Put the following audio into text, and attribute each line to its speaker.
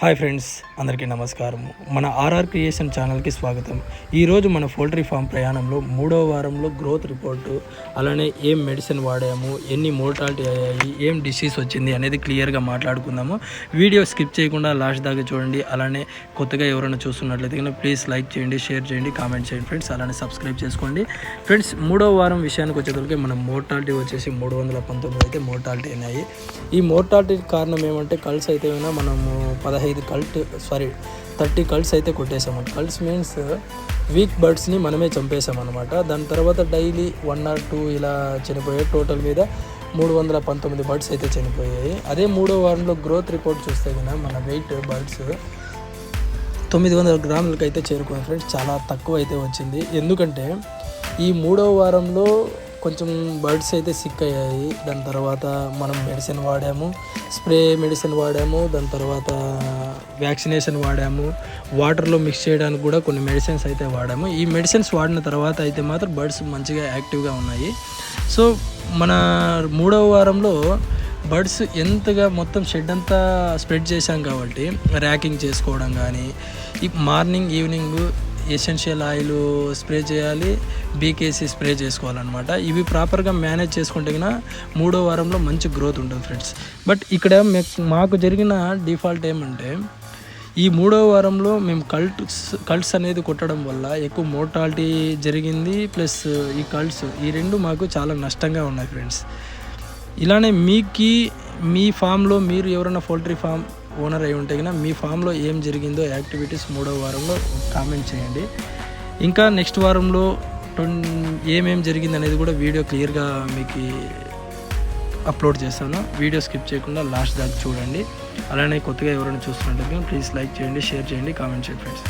Speaker 1: Hi friends, అందరికీ నమస్కారం. మన ఆర్ఆర్ క్రియేషన్ ఛానల్కి స్వాగతం. ఈరోజు మన పౌల్ట్రీ ఫామ్ ప్రయాణంలో 3వ వారంలో గ్రోత్ రిపోర్టు, అలానే ఏం మెడిసిన్ వాడాము, ఎన్ని మోర్టాలిటీ అయ్యాయి, ఏం డిసీజ్ వచ్చింది అనేది క్లియర్గా మాట్లాడుకుందాము. వీడియో స్కిప్ చేయకుండా లాస్ట్ దాకా చూడండి. అలానే కొత్తగా ఎవరైనా చూస్తున్నట్లయితే ప్లీజ్ లైక్ చేయండి, షేర్ చేయండి, కామెంట్ చేయండి ఫ్రెండ్స్. అలానే సబ్స్క్రైబ్ చేసుకోండి ఫ్రెండ్స్. 3వ వారం విషయానికి వచ్చేసరికి మన మోర్టాలిటీ వచ్చేసి 319 అయితే మోర్టాలిటీ అయినాయి. ఈ మోర్టాలిటీకి కారణం ఏమంటే కల్స్ అయితే మనము 30 కల్స్ అయితే కొట్టేసాము. కల్స్ మీన్స్ వీక్ బర్డ్స్ని మనమే చంపేసామన్నమాట. దాని తర్వాత డైలీ 1 or 2 ఇలా చనిపోయాయి. టోటల్ మీద 319 బర్డ్స్ అయితే చనిపోయాయి. అదే 3వ వారంలో గ్రోత్ రిపోర్ట్ చూస్తే కనుక మన వెయిట్ బర్డ్స్ 900 గ్రాములకి అయితే చేరుకుంది ఫ్రెండ్స్. చాలా తక్కువ అయితే వచ్చింది. ఎందుకంటే ఈ 3వ వారంలో కొంచెం బర్డ్స్ అయితే సిక్ అయ్యాయి. దాని తర్వాత మనం మెడిసిన్ వాడాము, స్ప్రే మెడిసిన్ వాడాము, దాని తర్వాత వ్యాక్సినేషన్ వాడాము, వాటర్లో మిక్స్ చేయడానికి కూడా కొన్ని మెడిసిన్స్ అయితే వాడాము. ఈ మెడిసిన్స్ వాడిన తర్వాత అయితే మాత్రం బర్డ్స్ మంచిగా యాక్టివ్గా ఉన్నాయి. సో మన 3వ వారంలో బర్డ్స్ ఎంతగా మొత్తం షెడ్ అంతా స్ప్రెడ్ చేశాం కాబట్టి ర్యాకింగ్ చేసుకోవడం కానీ, ఈ morning evening essential oil spray చేయాలి, బీకేసీ స్ప్రే చేసుకోవాలన్నమాట. ఇవి ప్రాపర్గా మేనేజ్ చేసుకుంటే కన్నా 3వ వారంలో మంచి గ్రోత్ ఉంటుంది ఫ్రెండ్స్. బట్ ఇక్కడ మాకు జరిగిన డిఫాల్ట్ ఏమంటే ఈ 3వ వారంలో మేము కల్ట్స్ అనేది కొట్టడం వల్ల ఎక్కువ మోర్టాలిటీ జరిగింది. ప్లస్ ఈ కల్ట్స్ ఈ రెండు మాకు చాలా నష్టంగా ఉన్నాయి ఫ్రెండ్స్. ఇలానే మీ ఫామ్లో మీరు ఎవరైనా పౌల్ట్రీ ఫామ్ ఓనర్ అయి ఉంటే కన్నా మీ ఫామ్లో ఏం జరిగిందో యాక్టివిటీస్ 3వ వారంలో కామెంట్ చేయండి. ఇంకా నెక్స్ట్ వారంలో ఏమేం జరిగింది అనేది కూడా వీడియో క్లియర్గా మీకు అప్లోడ్ చేస్తాను. వీడియో స్కిప్ చేయకుండా లాస్ట్ దాకా చూడండి. అలానే కొత్తగా ఎవరైనా చూస్తున్నట్లయితే ప్లీజ్ లైక్ చేయండి, షేర్ చేయండి, కామెంట్ చేయండి ఫ్రెండ్స్.